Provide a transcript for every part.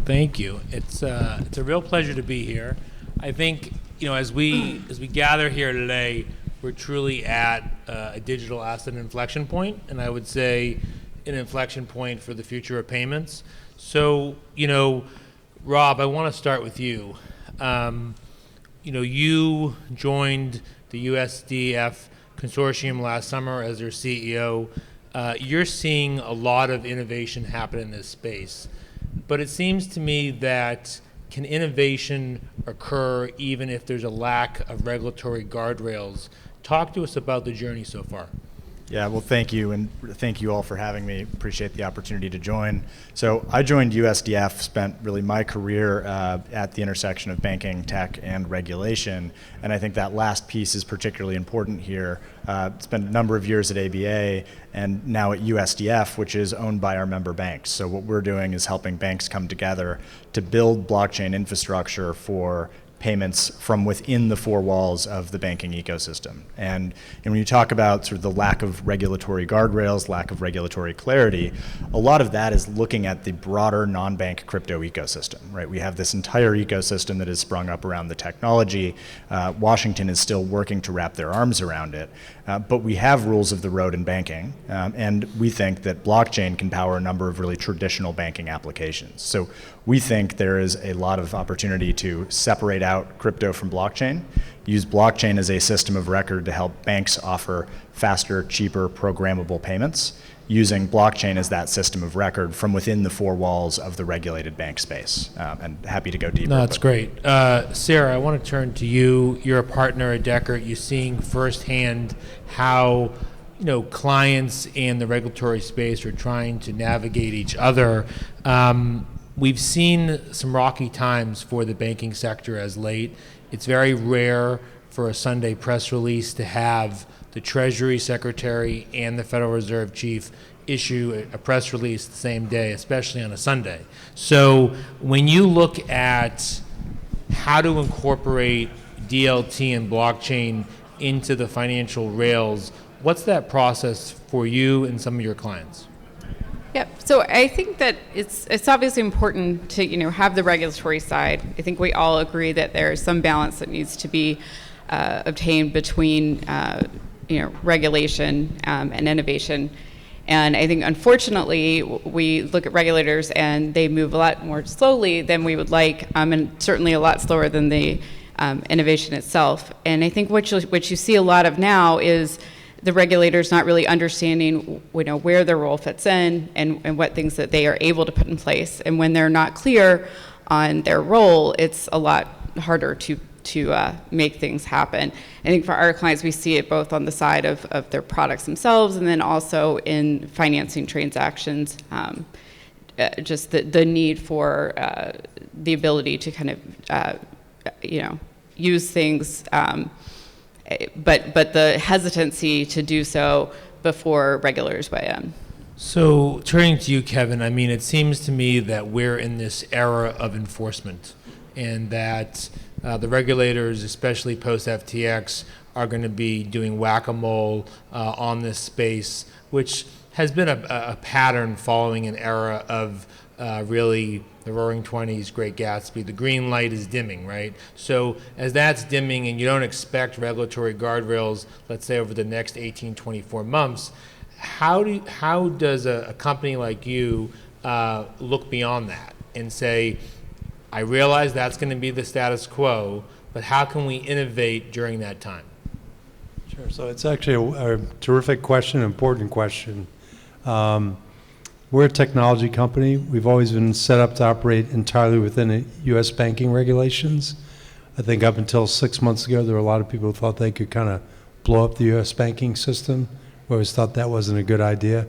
Thank you. It's a real pleasure to be here. I think, as we gather here today, we're truly at a digital asset inflection point, and I would say an inflection point for the future of payments. So, Rob, I want to start with you. You joined the USDF consortium last summer as their CEO. You're seeing a lot of innovation happen in this space. But it seems to me that can innovation occur even if there's a lack of regulatory guardrails? Talk to us about the journey so far. Yeah, well, thank you, and thank you all for having me. Appreciate the opportunity to join. So I joined USDF, spent really my career at the intersection of banking, tech, and regulation, and I think that last piece is particularly important here. Spent a number of years at ABA, and now at USDF, which is owned by our member banks. So what we're doing is helping banks come together to build blockchain infrastructure for payments from within the four walls of the banking ecosystem. And when you talk about sort of the lack of regulatory guardrails, lack of regulatory clarity, a lot of that is looking at the broader non-bank crypto ecosystem, right? We have this entire ecosystem that has sprung up around the technology. Washington is still working to wrap their arms around it, but we have rules of the road in banking, and we think that blockchain can power a number of really traditional banking applications. So we think there is a lot of opportunity to separate out crypto from blockchain, use blockchain as a system of record to help banks offer faster, cheaper, programmable payments, using blockchain as that system of record from within the four walls of the regulated bank space. And happy to go deeper. No, that's great. Sarah, I want to turn to you. You're a partner at Deckert. You're seeing firsthand how clients and the regulatory space are trying to navigate each other. We've seen some rocky times for the banking sector as late. It's very rare for a Sunday press release to have the Treasury Secretary and the Federal Reserve Chief issue a press release the same day, especially on a Sunday. So when you look at how to incorporate DLT and blockchain into the financial rails, what's that process for you and some of your clients? Yep. So I think that it's obviously important to have the regulatory side. I think we all agree that there's some balance that needs to be obtained between regulation and innovation. And I think unfortunately we look at regulators and they move a lot more slowly than we would like, and certainly a lot slower than the innovation itself. And I think what you see a lot of now is the regulators not really understanding where their role fits in and what things that they are able to put in place. And when they're not clear on their role, it's a lot harder to make things happen. I think for our clients, we see it both on the side of their products themselves and then also in financing transactions, just the need for the ability to kind of, use things, but the hesitancy to do so before regulators weigh in. So turning to you, Kevin, I mean, it seems to me that we're in this era of enforcement and that the regulators, especially post-FTX, are going to be doing whack-a-mole on this space, which has been a pattern following an era of really the Roaring '20s, Great Gatsby. The green light is dimming, right? So as that's dimming and you don't expect regulatory guardrails, let's say over the next 18, 24 months, how does a company like you look beyond that and say, I realize that's going to be the status quo, but how can we innovate during that time? Sure. So it's actually a terrific question, important question. We're a technology company. We've always been set up to operate entirely within U.S. banking regulations. I think up until 6 months ago, there were a lot of people who thought they could kind of blow up the U.S. banking system. We always thought that wasn't a good idea.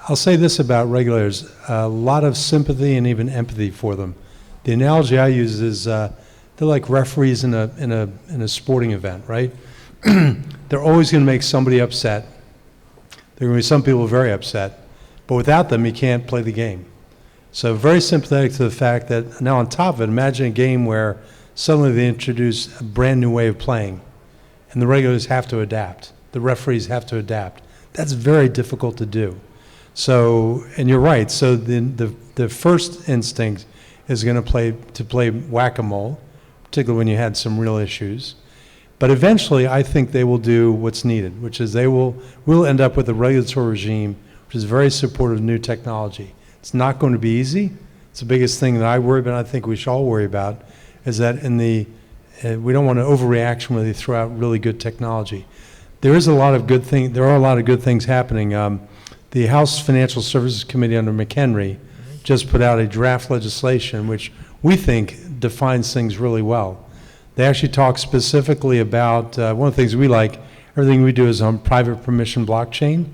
I'll say this about regulators, a lot of sympathy and even empathy for them. The analogy I use is they're like referees in a sporting event, right? They're always going to make somebody upset. There are going to be some people very upset. But without them, you can't play the game. So very sympathetic to the fact that now on top of it, imagine a game where suddenly they introduce a brand new way of playing and the regulators have to adapt. The referees have to adapt. That's very difficult to do. So, and you're right, so the first instinct is going to play whack-a-mole, particularly when you had some real issues. But eventually, I think they will do what's needed, which is we'll end up with a regulatory regime which is very supportive of new technology. It's not going to be easy. It's the biggest thing that I worry about, I think we should all worry about, is that we don't want to overreaction where they throw out really good technology. There are a lot of good things happening. The House Financial Services Committee under McHenry just put out a draft legislation which we think defines things really well. They actually talk specifically about, one of the things we like, everything we do is on private permission blockchain,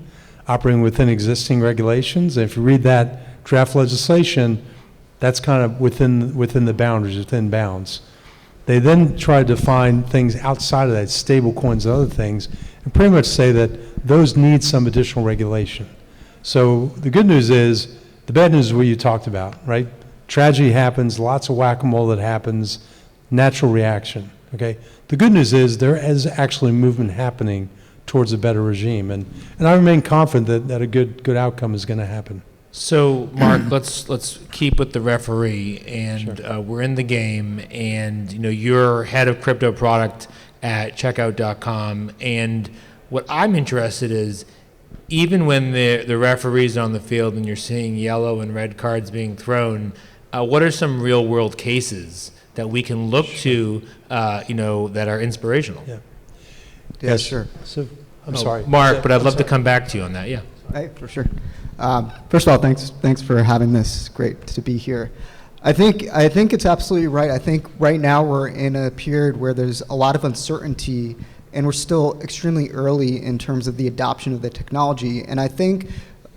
operating within existing regulations. And if you read that draft legislation, that's kind of within the boundaries, within bounds. They then try to define things outside of that, stable coins and other things, and pretty much say that those need some additional regulation. So the good news is, the bad news is what you talked about, right? Tragedy happens, lots of whack-a-mole that happens, natural reaction, okay? The good news is there is actually movement happening towards a better regime, and I remain confident that a good outcome is going to happen. So, Mark, let's keep with the referee, and Sure. We're in the game, and you're head of crypto product at checkout.com, and what I'm interested is, even when the referee's on the field and you're seeing yellow and red cards being thrown, what are some real world cases that we can look to, that are inspirational? Yeah. Yeah, sure. So, I'm sorry. Mark, but I'd love to sorry. come back to you on that, yeah. Hey, for sure. First of all, thanks for having this. Great to be here. I think it's absolutely right. I think right now we're in a period where there's a lot of uncertainty, and we're still extremely early in terms of the adoption of the technology. And I think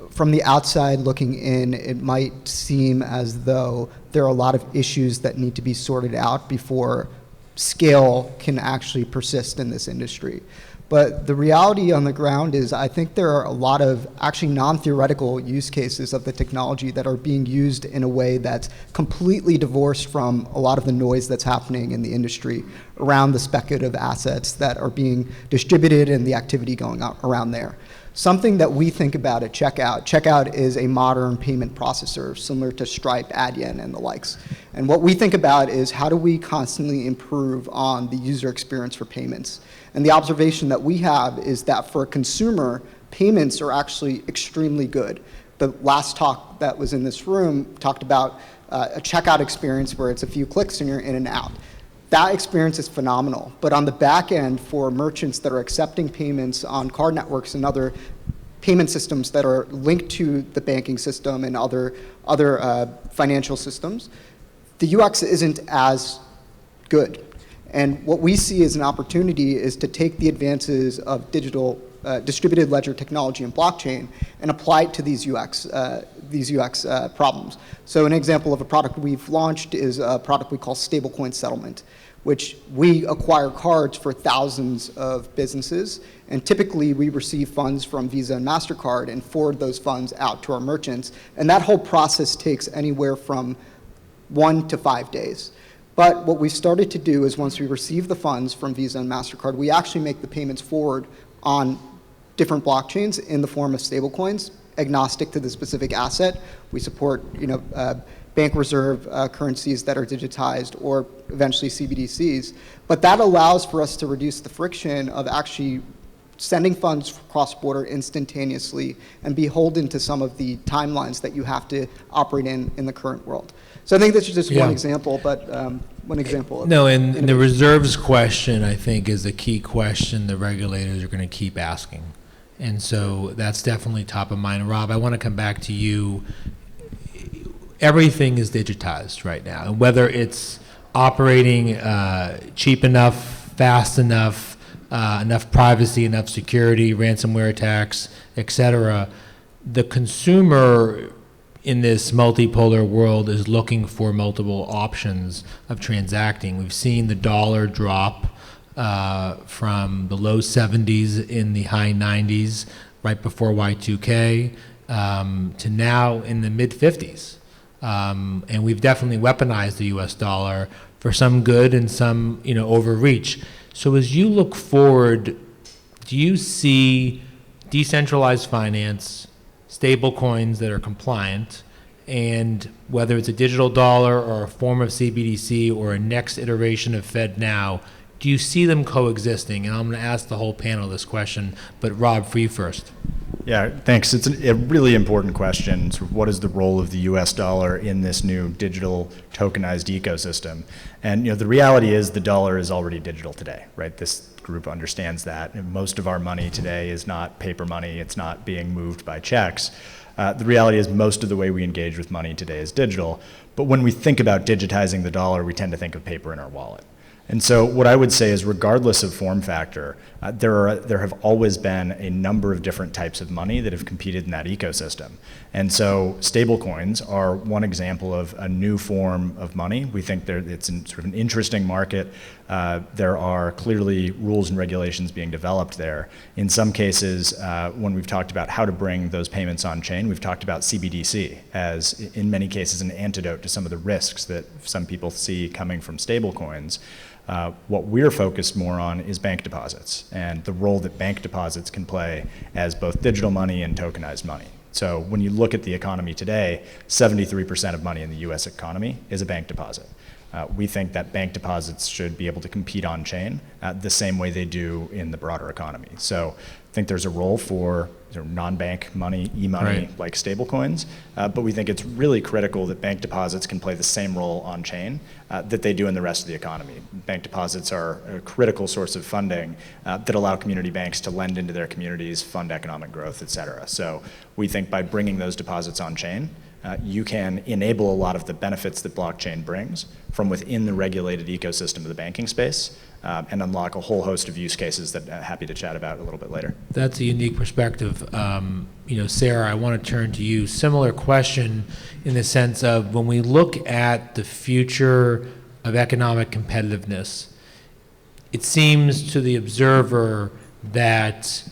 from the outside looking in, it might seem as though there are a lot of issues that need to be sorted out before scale can actually persist in this industry. But the reality on the ground is I think there are a lot of actually non-theoretical use cases of the technology that are being used in a way that's completely divorced from a lot of the noise that's happening in the industry around the speculative assets that are being distributed and the activity going on around there. Something that we think about at Checkout is a modern payment processor similar to Stripe, Adyen, and the likes. And what we think about is how do we constantly improve on the user experience for payments. And the observation that we have is that for a consumer, payments are actually extremely good. The last talk that was in this room talked about a checkout experience where it's a few clicks and you're in and out. That experience is phenomenal. But on the back end, for merchants that are accepting payments on card networks and other payment systems that are linked to the banking system and other financial systems, the UX isn't as good. And what we see as an opportunity is to take the advances of digital distributed ledger technology and blockchain and apply it to these UX problems. So an example of a product we've launched is a product we call stablecoin settlement, which we acquire cards for thousands of businesses, and typically we receive funds from Visa and MasterCard and forward those funds out to our merchants, and that whole process takes anywhere from 1 to 5 days. But what we started to do is once we receive the funds from Visa and MasterCard, we actually make the payments forward on different blockchains in the form of stablecoins, agnostic to the specific asset. We support bank reserve currencies that are digitized or eventually CBDCs. But that allows for us to reduce the friction of actually sending funds cross-border instantaneously and beholden to some of the timelines that you have to operate in the current world. So I think that's just one example, but one example of and innovation. the reserves question, I think, is the key question the regulators are going to keep asking. And so that's definitely top of mind. Rob, I want to come back to you. Everything is digitized right now, and whether it's operating cheap enough, fast enough, enough privacy, enough security, ransomware attacks, etc., the consumer in this multipolar world is looking for multiple options of transacting. We've seen the dollar drop from the low 70s in the high 90s right before Y2K to now in the mid 50s. And we've definitely weaponized the US dollar for some good and some overreach. So as you look forward, do you see decentralized finance, stable coins that are compliant, and whether it's a digital dollar or a form of CBDC or a next iteration of FedNow, do you see them coexisting? And I'm going to ask the whole panel this question, but Rob, for you first. Yeah, thanks. It's a really important question. Sort of what is the role of the U.S. dollar in this new digital tokenized ecosystem? And the reality is the dollar is already digital today, right? This group understands that. And most of our money today is not paper money. It's not being moved by checks. The reality is most of the way we engage with money today is digital. But when we think about digitizing the dollar, we tend to think of paper in our wallet. And so what I would say is, regardless of form factor, there have always been a number of different types of money that have competed in that ecosystem. And so stablecoins are one example of a new form of money. We think it's sort of an interesting market. There are clearly rules and regulations being developed there. In some cases, when we've talked about how to bring those payments on chain, we've talked about CBDC as, in many cases, an antidote to some of the risks that some people see coming from stablecoins. What we're focused more on is bank deposits and the role that bank deposits can play as both digital money and tokenized money. So when you look at the economy today, 73% of money in the US economy is a bank deposit. We think that bank deposits should be able to compete on chain the same way they do in the broader economy. So I think there's a role for non-bank money, e-money, Right. like stablecoins, but we think it's really critical that bank deposits can play the same role on chain that they do in the rest of the economy. Bank deposits are a critical source of funding that allow community banks to lend into their communities, fund economic growth, et cetera. So we think by bringing those deposits on chain, you can enable a lot of the benefits that blockchain brings from within the regulated ecosystem of the banking space and unlock a whole host of use cases that I'm happy to chat about a little bit later. That's a unique perspective. Sarah, I want to turn to you. Similar question in the sense of when we look at the future of economic competitiveness, it seems to the observer that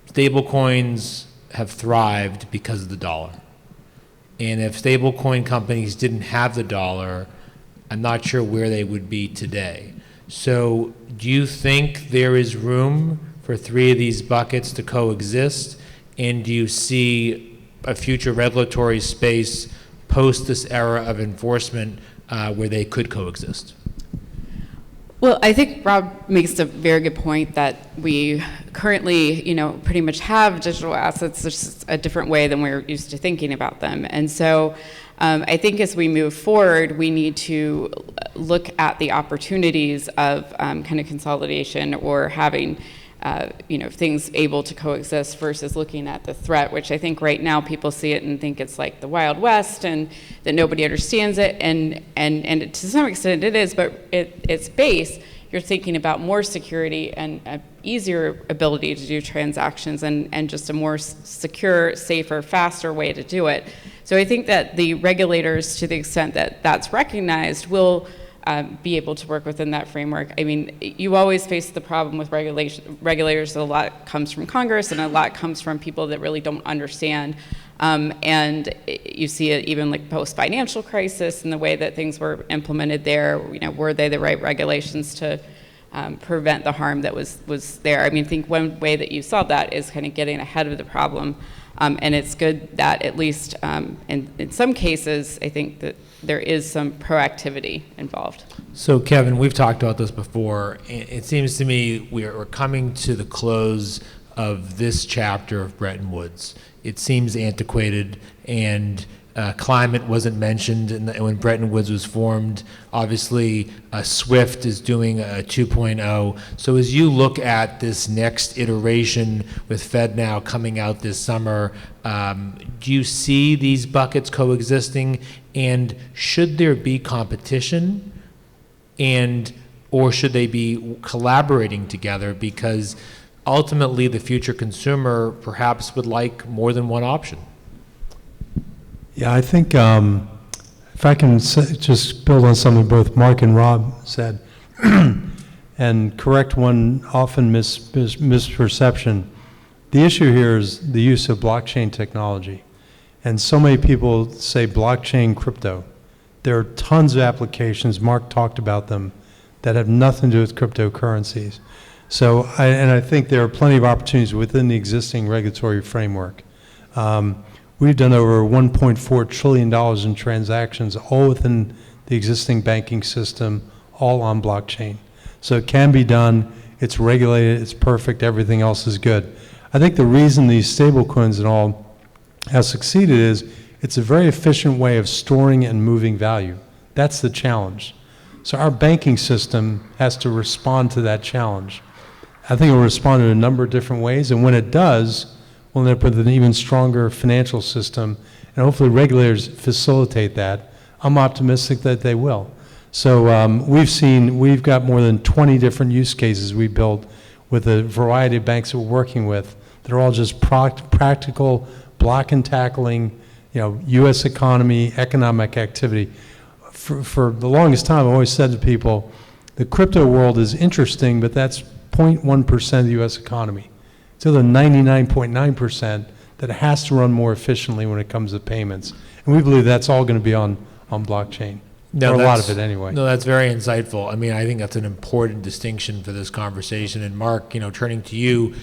stablecoins have thrived because of the dollar. And if stablecoin companies didn't have the dollar, I'm not sure where they would be today. So do you think there is room for three of these buckets to coexist? And do you see a future regulatory space post this era of enforcement where they could coexist? Well, I think Rob makes a very good point that we currently, pretty much have digital assets. There's just a different way than we're used to thinking about them. And so I think as we move forward, we need to look at the opportunities of kind of consolidation or having things able to coexist versus looking at the threat, which I think right now people see it and think it's like the Wild West and that nobody understands it. And to some extent it is, but its base, you're thinking about more security and an easier ability to do transactions and just a more secure, safer, faster way to do it. So I think that the regulators, to the extent that that's recognized, will be able to work within that framework. I mean, you always face the problem with regulators. A lot comes from Congress and a lot comes from people that really don't understand. And you see it even like post-financial crisis and the way that things were implemented there. Were they the right regulations to prevent the harm that was there? I mean, I think one way that you solve that is kind of getting ahead of the problem. And it's good that at least in some cases, I think that there is some proactivity involved. So Kevin, we've talked about this before. It seems to me we're coming to the close of this chapter of Bretton Woods. It seems antiquated, and climate wasn't mentioned when Bretton Woods was formed. Obviously, SWIFT is doing a 2.0. So as you look at this next iteration with FedNow coming out this summer, do you see these buckets coexisting? And should there be competition, or should they be collaborating together? Because ultimately, the future consumer perhaps would like more than one option. Yeah, I think if I can just build on something both Mark and Rob said and correct one often misperception, the issue here is the use of blockchain technology. And so many people say blockchain crypto. There are tons of applications, Mark talked about them, that have nothing to do with cryptocurrencies. So, I think there are plenty of opportunities within the existing regulatory framework. We've done over $1.4 trillion in transactions, all within the existing banking system, all on blockchain. So it can be done, it's regulated, it's perfect, everything else is good. I think the reason these stablecoins and all have succeeded is it's a very efficient way of storing and moving value. That's the challenge. So our banking system has to respond to that challenge. I think it will respond in a number of different ways, and when it does, we'll end up with an even stronger financial system, and hopefully regulators facilitate that. I'm optimistic that they will. So we've got more than 20 different use cases we built with a variety of banks that we're working with. They're all just practical, block and tackling, U.S. economy, economic activity. For the longest time, I've always said to people, the crypto world is interesting, but that's 0.1% of the U.S. economy. It's the 99.9% that has to run more efficiently when it comes to payments. And we believe that's all going to be on blockchain. No, or a lot of it anyway. No, that's very insightful. I mean, I think that's an important distinction for this conversation. And Mark, turning to you,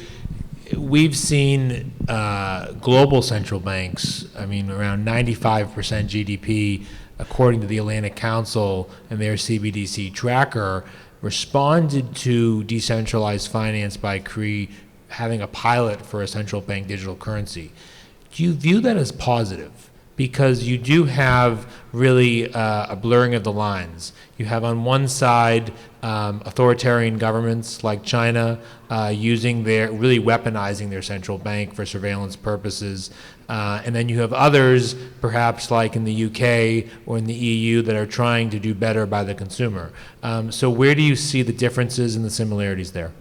we've seen global central banks, around 95% GDP, according to the Atlantic Council and their CBDC tracker, responded to decentralized finance by having a pilot for a central bank digital currency. Do you view that as positive? Because you do have really a blurring of the lines. You have on one side authoritarian governments like China really weaponizing their central bank for surveillance purposes. And then you have others, perhaps like in the UK or in the EU, that are trying to do better by the consumer. So where do you see the differences and the similarities there?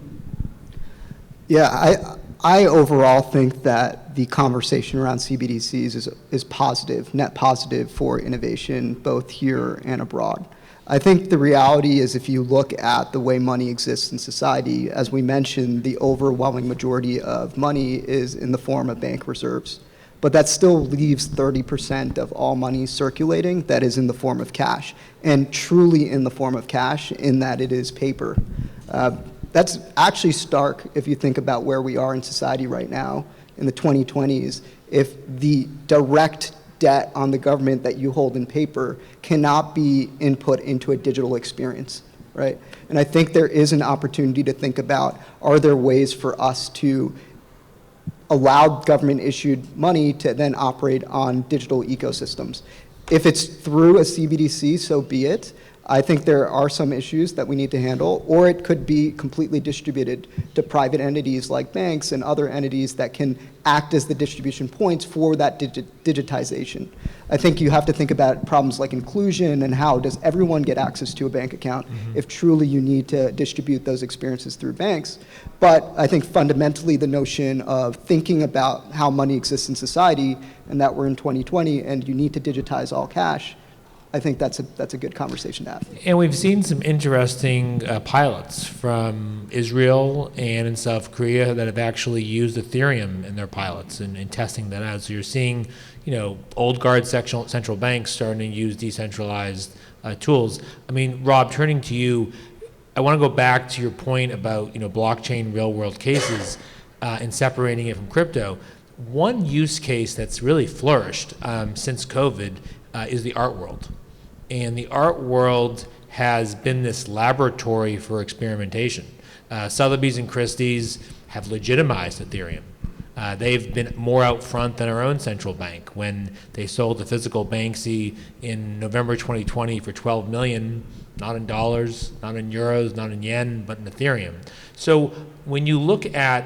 Yeah, I overall think that the conversation around CBDCs is positive, net positive for innovation, both here and abroad. I think the reality is if you look at the way money exists in society, as we mentioned, the overwhelming majority of money is in the form of bank reserves. But that still leaves 30% of all money circulating that is in the form of cash, and truly in the form of cash in that it is paper. That's actually stark if you think about where we are in society right now in the 2020s. If the direct debt on the government that you hold in paper cannot be input into a digital experience, right? And I think there is an opportunity to think about, are there ways for us to allow government-issued money to then operate on digital ecosystems? If it's through a CBDC, so be it. I think there are some issues that we need to handle, or it could be completely distributed to private entities like banks and other entities that can act as the distribution points for that digitization. I think you have to think about problems like inclusion and how does everyone get access to a bank account if truly you need to distribute those experiences through banks. But I think fundamentally the notion of thinking about how money exists in society and that we're in 2020 and you need to digitize all cash, I think that's a good conversation to have. And we've seen some interesting pilots from Israel and in South Korea that have actually used Ethereum in their pilots and testing that out. So you're seeing, old guard central banks starting to use decentralized tools. Rob, turning to you, I want to go back to your point about blockchain real world cases and separating it from crypto. One use case that's really flourished since COVID is the art world. And the art world has been this laboratory for experimentation. Sotheby's and Christie's have legitimized Ethereum. They've been more out front than our own central bank when they sold the physical Banksy in November 2020 for $12 million, not in dollars, not in euros, not in yen, but in Ethereum. So when you look at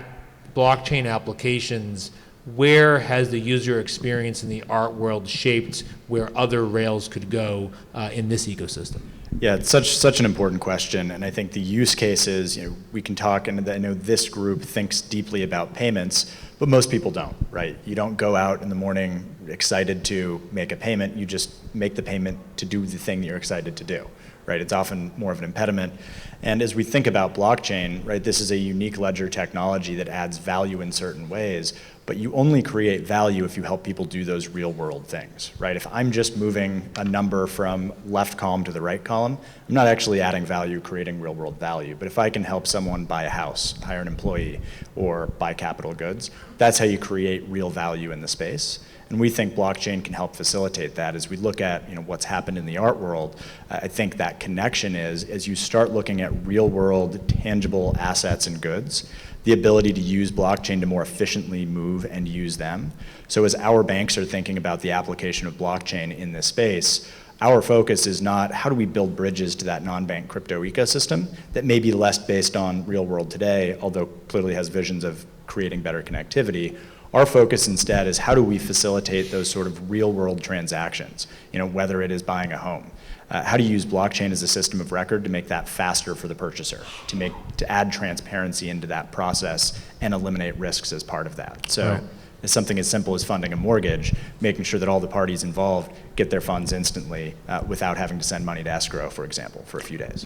blockchain applications, where has the user experience in the art world shaped where other rails could go in this ecosystem? Yeah, it's such an important question, and I think the use cases, we can talk, and I know this group thinks deeply about payments, but most people don't, right? You don't go out in the morning excited to make a payment, you just make the payment to do the thing that you're excited to do, right? It's often more of an impediment. And as we think about blockchain, right, this is a unique ledger technology that adds value in certain ways, but you only create value if you help people do those real world things, right? If I'm just moving a number from left column to the right column, I'm not actually adding value, creating real world value. But if I can help someone buy a house, hire an employee, or buy capital goods, that's how you create real value in the space. And we think blockchain can help facilitate that. As we look at what's happened in the art world, I think that connection is, as you start looking at real world tangible assets and goods, the ability to use blockchain to more efficiently move and use them. So as our banks are thinking about the application of blockchain in this space, our focus is not how do we build bridges to that non-bank crypto ecosystem that may be less based on real world today, although clearly has visions of creating better connectivity. Our focus instead is how do we facilitate those sort of real world transactions, whether it is buying a home. How do you use blockchain as a system of record to make that faster for the purchaser, to add transparency into that process and eliminate risks as part of that. So right. It's something as simple as funding a mortgage, making sure that all the parties involved get their funds instantly without having to send money to escrow, for example, for a few days.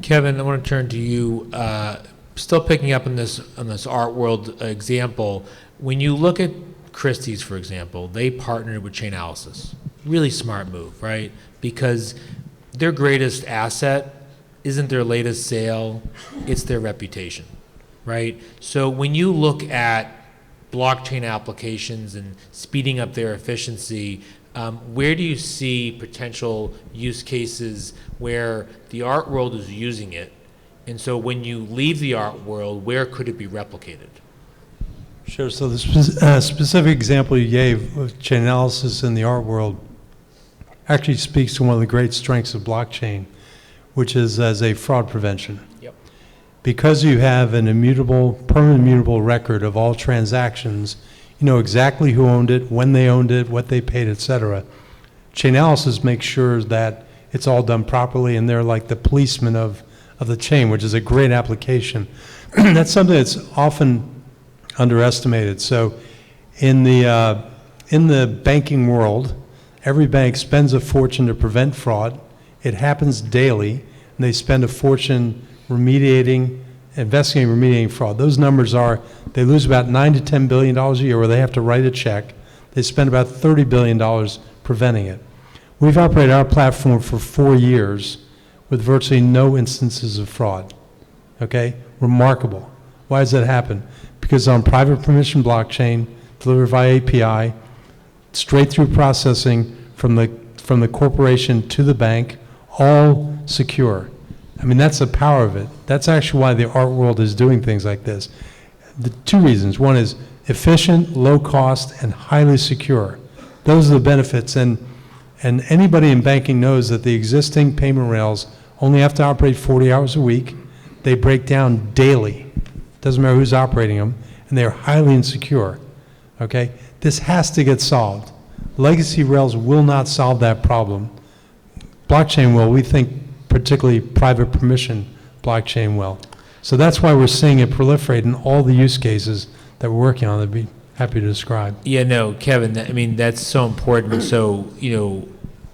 Kevin, I want to turn to you. Still picking up on this art world example, when you look at Christie's, for example, they partnered with Chainalysis. Really smart move, right? Because their greatest asset isn't their latest sale, it's their reputation, right? So when you look at blockchain applications and speeding up their efficiency, where do you see potential use cases where the art world is using it? And so when you leave the art world, where could it be replicated? Sure. So the specific example you gave of Chainalysis in the art world actually speaks to one of the great strengths of blockchain, which is as a fraud prevention. Yep. Because you have an permanent immutable record of all transactions, you know exactly who owned it, when they owned it, what they paid, etc. Chainalysis makes sure that it's all done properly, and they're like the policeman of the chain, which is a great application. That's something that's often underestimated. So in the banking world, every bank spends a fortune to prevent fraud. It happens daily, and they spend a fortune investigating remediating fraud. Those numbers are, they lose about $9 to $10 billion a year where they have to write a check. They spend about $30 billion preventing it. We've operated our platform for 4 years with virtually no instances of fraud. Okay? Remarkable. Why does that happen? Because on private permission blockchain, delivered via API, straight through processing from the corporation to the bank, all secure. I mean, that's the power of it. That's actually why the art world is doing things like this. The two reasons. One is efficient, low cost, and highly secure. Those are the benefits. And anybody in banking knows that the existing payment rails only have to operate 40 hours a week. They break down daily. Doesn't matter who's operating them, and they're highly insecure. Okay? This has to get solved. Legacy rails will not solve that problem. Blockchain will. We think particularly private permission blockchain will. So that's why we're seeing it proliferate in all the use cases that we're working on. I'd be happy to describe. Yeah, no, Kevin, I mean, that's so important. So,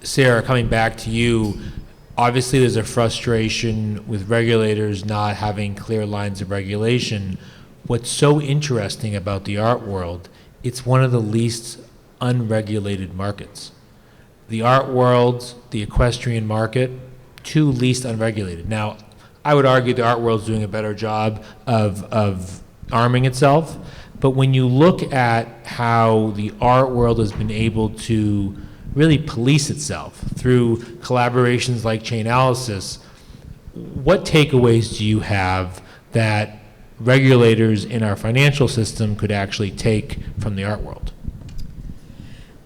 Sarah, coming back to you, obviously there's a frustration with regulators not having clear lines of regulation. What's so interesting about the art world, it's one of the least unregulated markets. The art world, the equestrian market, two least unregulated. Now, I would argue the art world's doing a better job of arming itself, but when you look at how the art world has been able to really police itself through collaborations like Chainalysis, what takeaways do you have that regulators in our financial system could actually take from the art world?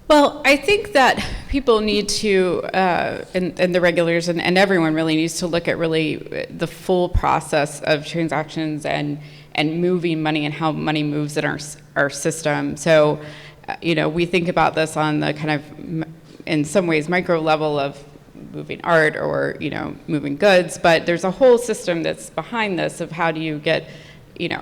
Well, I think that people need to, and the regulators and everyone really needs to look at really the full process of transactions and moving money and how money moves in our system. So, we think about this on the kind of, in some ways, micro level of moving art or, moving goods, but there's a whole system that's behind this of how do you get,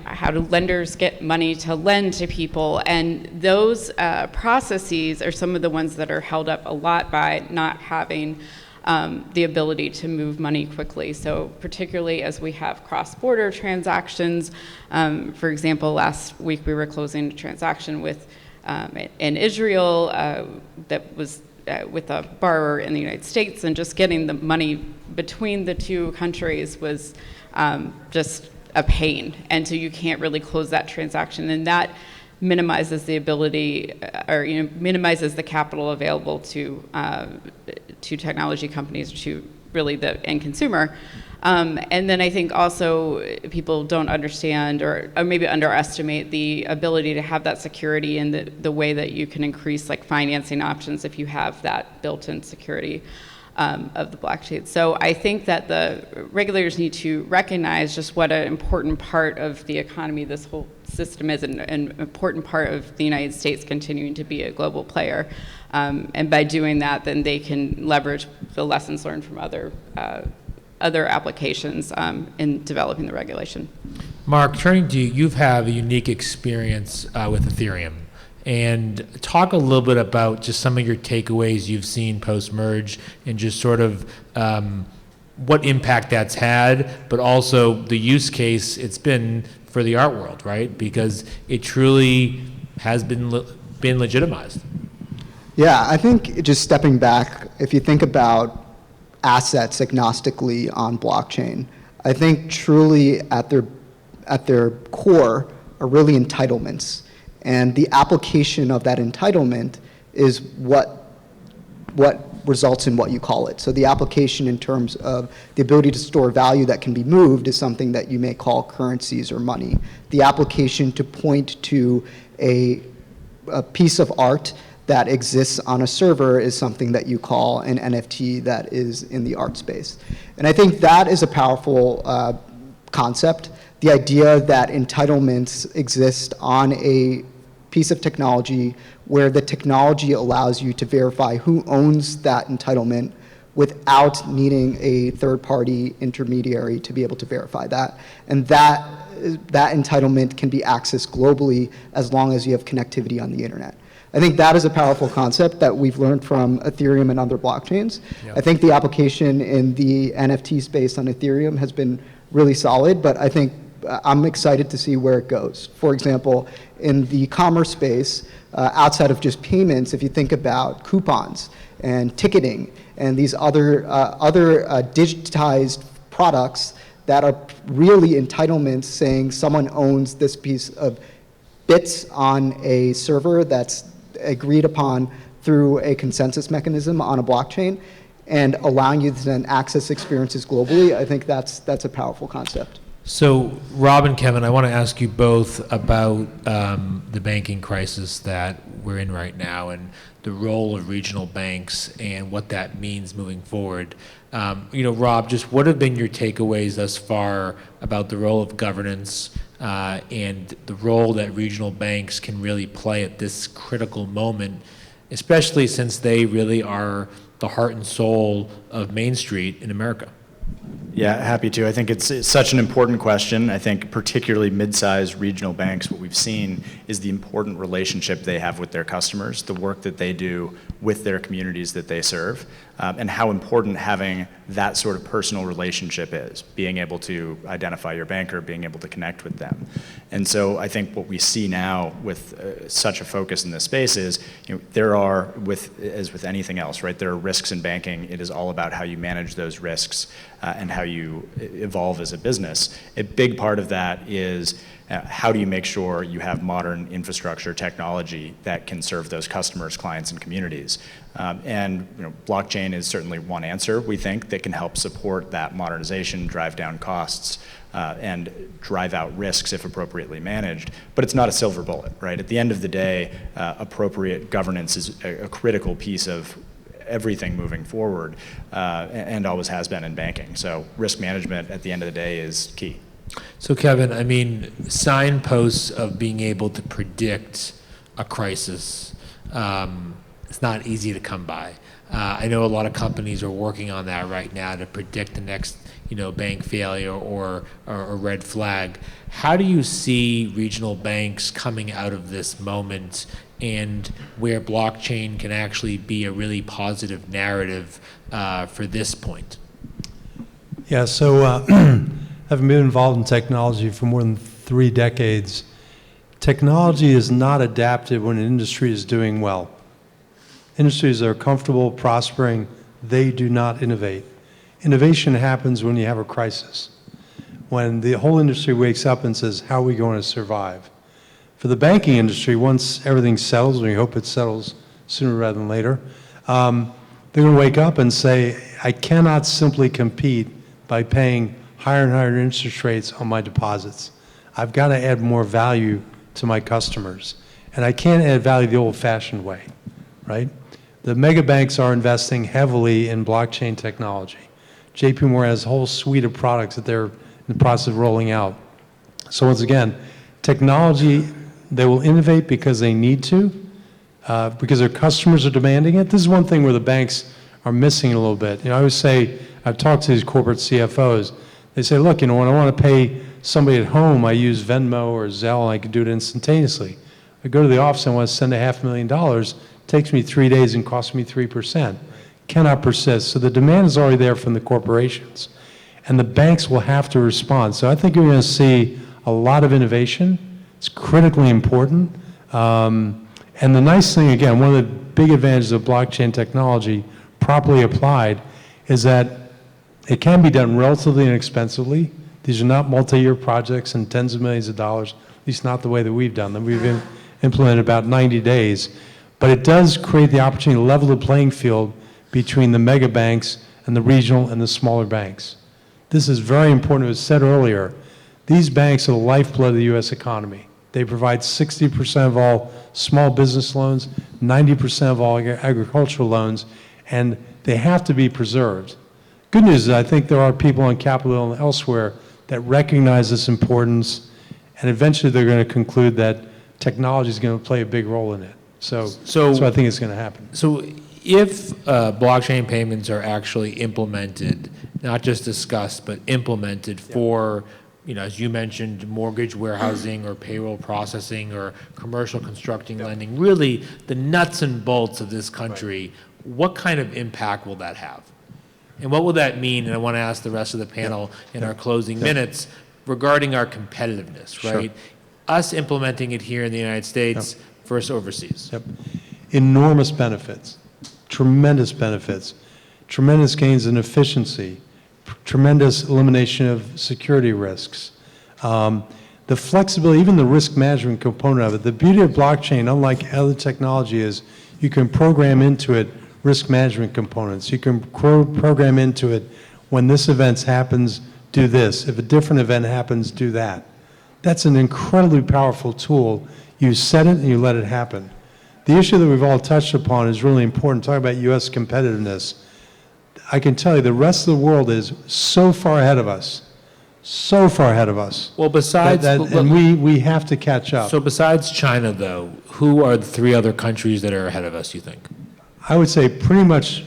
how do lenders get money to lend to people? And those processes are some of the ones that are held up a lot by not having the ability to move money quickly. So particularly as we have cross-border transactions, for example, last week we were closing a transaction with in Israel that was with a borrower in the United States, and just getting the money between the two countries was just a pain, and so you can't really close that transaction, and that minimizes the ability, or minimizes the capital available to technology companies, to really the end consumer. And then I think also people don't understand or maybe underestimate the ability to have that security and the way that you can increase like financing options if you have that built-in security of the blockchain. So I think that the regulators need to recognize just what an important part of the economy this whole system is, and an important part of the United States continuing to be a global player. And by doing that, then they can leverage the lessons learned from other applications in developing the regulation. Mark, turning to you, you've had a unique experience with Ethereum. And talk a little bit about just some of your takeaways you've seen post-merge and just sort of what impact that's had, but also the use case it's been for the art world, right? Because it truly has been legitimized. Yeah, I think just stepping back, if you think about assets agnostically on blockchain, I think truly at their core are really entitlements. And the application of that entitlement is what results in what you call it. So the application in terms of the ability to store value that can be moved is something that you may call currencies or money. The application to point to a piece of art that exists on a server is something that you call an NFT that is in the art space. And I think that is a powerful concept. The idea that entitlements exist on a piece of technology where the technology allows you to verify who owns that entitlement without needing a third-party intermediary to be able to verify that. And that entitlement can be accessed globally as long as you have connectivity on the internet. I think that is a powerful concept that we've learned from Ethereum and other blockchains. Yep. I think the application in the NFT space on Ethereum has been really solid, but I think I'm excited to see where it goes. For example, in the commerce space, outside of just payments, if you think about coupons and ticketing and these other digitized products that are really entitlements saying someone owns this piece of bits on a server that's agreed upon through a consensus mechanism on a blockchain and allowing you to then access experiences globally, I think that's a powerful concept. So, Rob and Kevin, I want to ask you both about the banking crisis that we're in right now and the role of regional banks and what that means moving forward. Rob, just what have been your takeaways thus far about the role of governance and the role that regional banks can really play at this critical moment, especially since they really are the heart and soul of Main Street in America? Yeah, happy to. I think it's such an important question. I think particularly mid-sized regional banks, what we've seen is the important relationship they have with their customers, the work that they do with their communities that they serve, and how important having that sort of personal relationship is, being able to identify your banker, being able to connect with them. And so I think what we see now with such a focus in this space is, there are, as with anything else, right, there are risks in banking. It is all about how you manage those risks and how you evolve as a business. A big part of that is how do you make sure you have modern infrastructure technology that can serve those customers, clients, and communities? And blockchain is certainly one answer, we think, that can help support that modernization, drive down costs, and drive out risks if appropriately managed. But it's not a silver bullet, right? At the end of the day, appropriate governance is a critical piece of everything moving forward, and always has been in banking. So risk management at the end of the day is key. So Kevin, signposts of being able to predict a crisis, it's not easy to come by. I know a lot of companies are working on that right now to predict the next, bank failure or a red flag. How do you see regional banks coming out of this moment and where blockchain can actually be a really positive narrative for this point? Yeah, so having been involved in technology for more than 3 decades, technology is not adapted when an industry is doing well. Industries that are comfortable, prospering, they do not innovate. Innovation happens when you have a crisis, when the whole industry wakes up and says, how are we going to survive? For the banking industry, once everything settles, and we hope it settles sooner rather than later, they're going to wake up and say, I cannot simply compete by paying higher and higher interest rates on my deposits. I've got to add more value to my customers. And I can't add value the old-fashioned way, right? The mega banks are investing heavily in blockchain technology. JP Morgan has a whole suite of products that they're in the process of rolling out. So once again, technology, they will innovate because they need to, because their customers are demanding it. This is one thing where the banks are missing a little bit. You know, I always say, I've talked to these corporate CFOs, they say, look, you know, when I want to pay somebody at home, I use Venmo or Zelle, and I can do it instantaneously. I go to the office, I want to send $500,000, it takes me 3 days and costs me 3%. Cannot persist. So the demand is already there from the corporations. And the banks will have to respond. So I think you're going to see a lot of innovation. It's critically important. And the nice thing, again, one of the big advantages of blockchain technology, properly applied, is that it can be done relatively inexpensively. These are not multi-year projects and tens of millions of dollars, at least not the way that we've done them. We've implemented about 90 days. But it does create the opportunity to level the playing field between the mega banks and the regional and the smaller banks. This is very important. It was said earlier, these banks are the lifeblood of the U.S. economy. They provide 60% of all small business loans, 90% of all agricultural loans, and they have to be preserved. Good news is I think there are people on Capitol Hill and elsewhere that recognize this importance, and eventually they're going to conclude that technology is going to play a big role in it. So I think it's going to happen. So if blockchain payments are actually implemented, not just discussed, but implemented for, you know, as you mentioned, mortgage warehousing or payroll processing or commercial constructing lending, really the nuts and bolts of this country, what kind of impact will that have? And what will that mean? And I want to ask the rest of the panel in our closing minutes regarding our competitiveness, right? Us implementing it here in the United States versus overseas. Enormous benefits, tremendous gains in efficiency, tremendous elimination of security risks. The flexibility, even the risk management component of it. The beauty of blockchain, unlike other technology, is you can program into it risk management components. You can program into it, when this event happens, do this. If a different event happens, do that. That's an incredibly powerful tool. You set it and you let it happen. The issue that we've all touched upon is really important. Talking about U.S. competitiveness, I can tell you the rest of the world is so far ahead of us. So far ahead of us. Well, besides... and we have to catch up. So besides China, though, who are the 3 other countries that are ahead of us, you think? I would say pretty much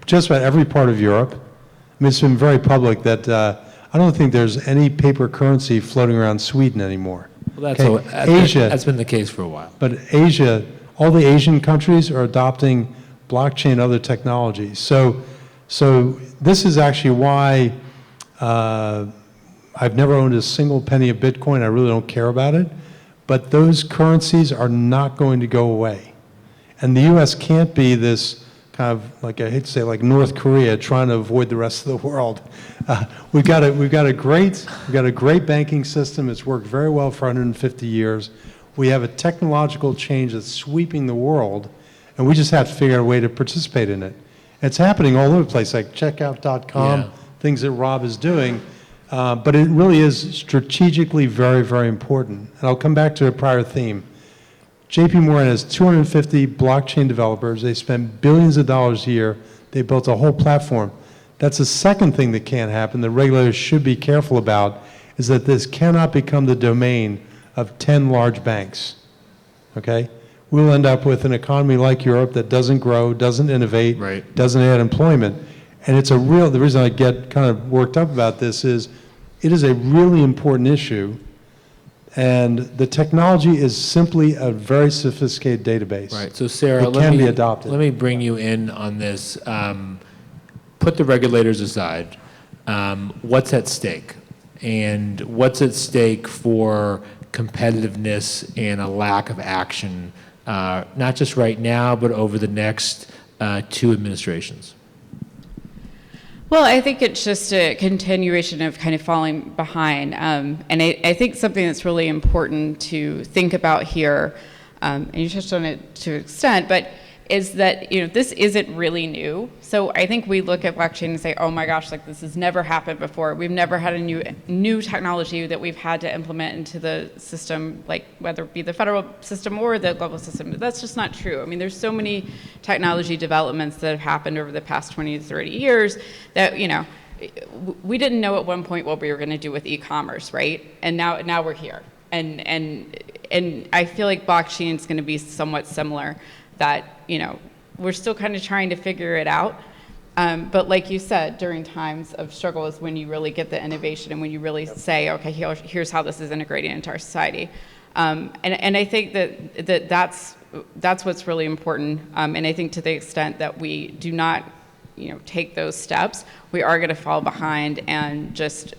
just about every part of Europe. I mean, it's been very public that I don't think there's any paper currency floating around Sweden anymore. Well, Asia, that's been the case for a while. But Asia, all the Asian countries are adopting blockchain and other technologies. So this is actually why I've never owned a single penny of Bitcoin. I really don't care about it. But those currencies are not going to go away. And the U.S. can't be this kind of, like, I hate to say, like North Korea trying to avoid the rest of the world. We've got a great banking system. It's worked very well for 150 years. We have a technological change that's sweeping the world, and we just have to figure out a way to participate in it. It's happening all over the place, like checkout.com, things that Rob is doing, but it really is strategically very, very important. And I'll come back to a prior theme. JP Morgan has 250 blockchain developers. They spend billions of dollars a year. They built a whole platform. That's the second thing that can't happen, the regulators should be careful about, is that this cannot become the domain of 10 large banks, okay? We'll end up with an economy like Europe that doesn't grow, doesn't innovate, doesn't add employment. And it's the reason I get kind of worked up about this is, it is a really important issue. And the technology is simply a very sophisticated database. Right. So Sarah, it can be adopted. Let me bring you in on this. Put the regulators aside. What's at stake? And what's at stake for competitiveness and a lack of action, not just right now, but over the next 2 administrations? Well, I think it's just a continuation of kind of falling behind. And I think something that's really important to think about here, and you touched on it to an extent, but is that, this isn't really new. So I think we look at blockchain and say, oh my gosh, like this has never happened before. We've never had a new technology that we've had to implement into the system, like whether it be the federal system or the global system. That's just not true. I mean, there's so many technology developments that have happened over the past 20 to 30 years that, we didn't know at one point what we were going to do with e-commerce, right? And now we're here. And I feel like blockchain is going to be somewhat similar, that, we're still kind of trying to figure it out. But like you said, during times of struggle is when you really get the innovation and when you really say, okay, here's how this is integrating into our society. And I think that's what's really important. And I think to the extent that we do not, take those steps, we are going to fall behind, and just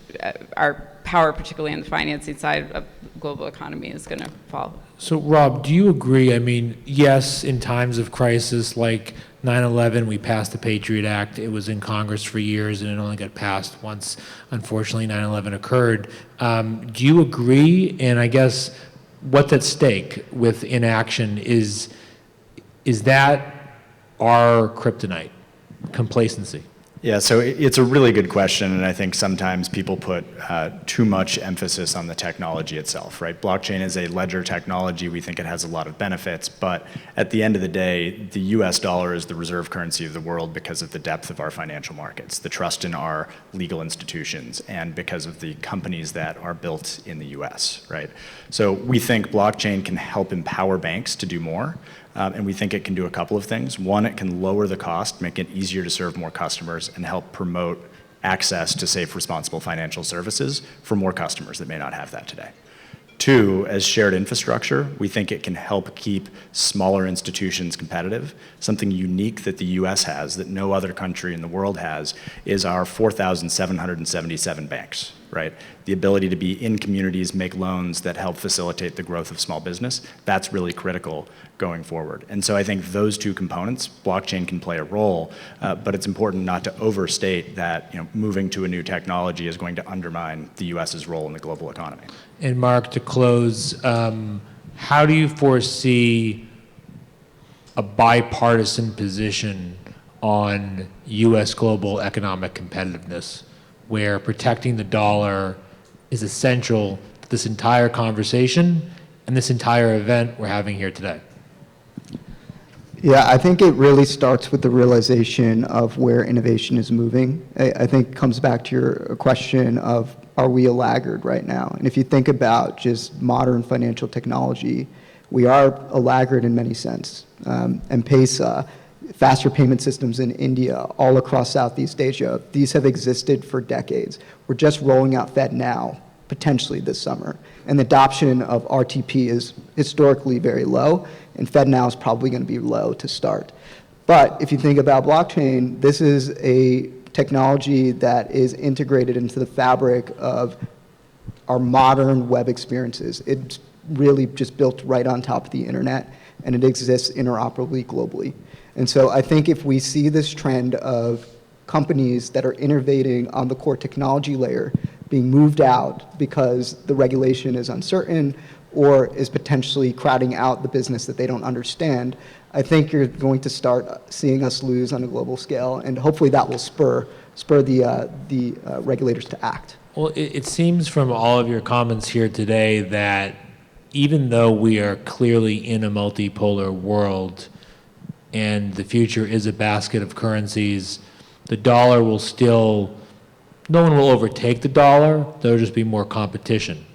our power, particularly on the financing side of the global economy, is going to fall. So, Rob, do you agree? I mean, yes, in times of crisis like 9/11, we passed the Patriot Act. It was in Congress for years, and it only got passed once, unfortunately, 9/11 occurred. Do you agree? And I guess what's at stake with inaction is that our kryptonite, complacency? Yeah, so it's a really good question, and I think sometimes people put too much emphasis on the technology itself, right? Blockchain is a ledger technology. We think it has a lot of benefits, but at the end of the day, the US dollar is the reserve currency of the world because of the depth of our financial markets, the trust in our legal institutions, and because of the companies that are built in the US, right? So we think blockchain can help empower banks to do more. And we think it can do a couple of things. One, it can lower the cost, make it easier to serve more customers, and help promote access to safe, responsible financial services for more customers that may not have that today. Two, as shared infrastructure, we think it can help keep smaller institutions competitive. Something unique that the US has that no other country in the world has is our 4,777 banks, right? The ability to be in communities, make loans that help facilitate the growth of small business, that's really critical going forward. And so I think those two components, blockchain can play a role, but it's important not to overstate that moving to a new technology is going to undermine the US's role in the global economy. And Mark, to close, how do you foresee a bipartisan position on U.S. global economic competitiveness, where protecting the dollar is essential to this entire conversation and this entire event we're having here today? Yeah, I think it really starts with the realization of where innovation is moving. I think it comes back to your question of, are we a laggard right now? And if you think about just modern financial technology, we are a laggard in many senses. M-Pesa, faster payment systems in India, all across Southeast Asia, these have existed for decades. We're just rolling out FedNow, potentially this summer. And the adoption of RTP is historically very low, and FedNow is probably going to be low to start. But if you think about blockchain, this is a technology that is integrated into the fabric of our modern web experiences. It's really just built right on top of the internet, and it exists interoperably globally. And so I think if we see this trend of companies that are innovating on the core technology layer being moved out because the regulation is uncertain or is potentially crowding out the business that they don't understand, I think you're going to start seeing us lose on a global scale, and hopefully that will spur the regulators to act. Well, it seems from all of your comments here today that even though we are clearly in a multipolar world and the future is a basket of currencies, the dollar will still, no one will overtake the dollar, there'll just be more competition.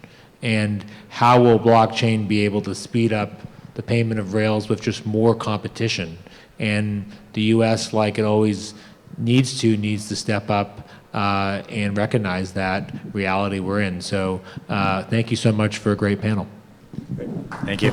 And how will blockchain be able to speed up the payment of rails with just more competition? And the US, like it always needs to step up and recognize that reality we're in. So thank you so much for a great panel. Thank you.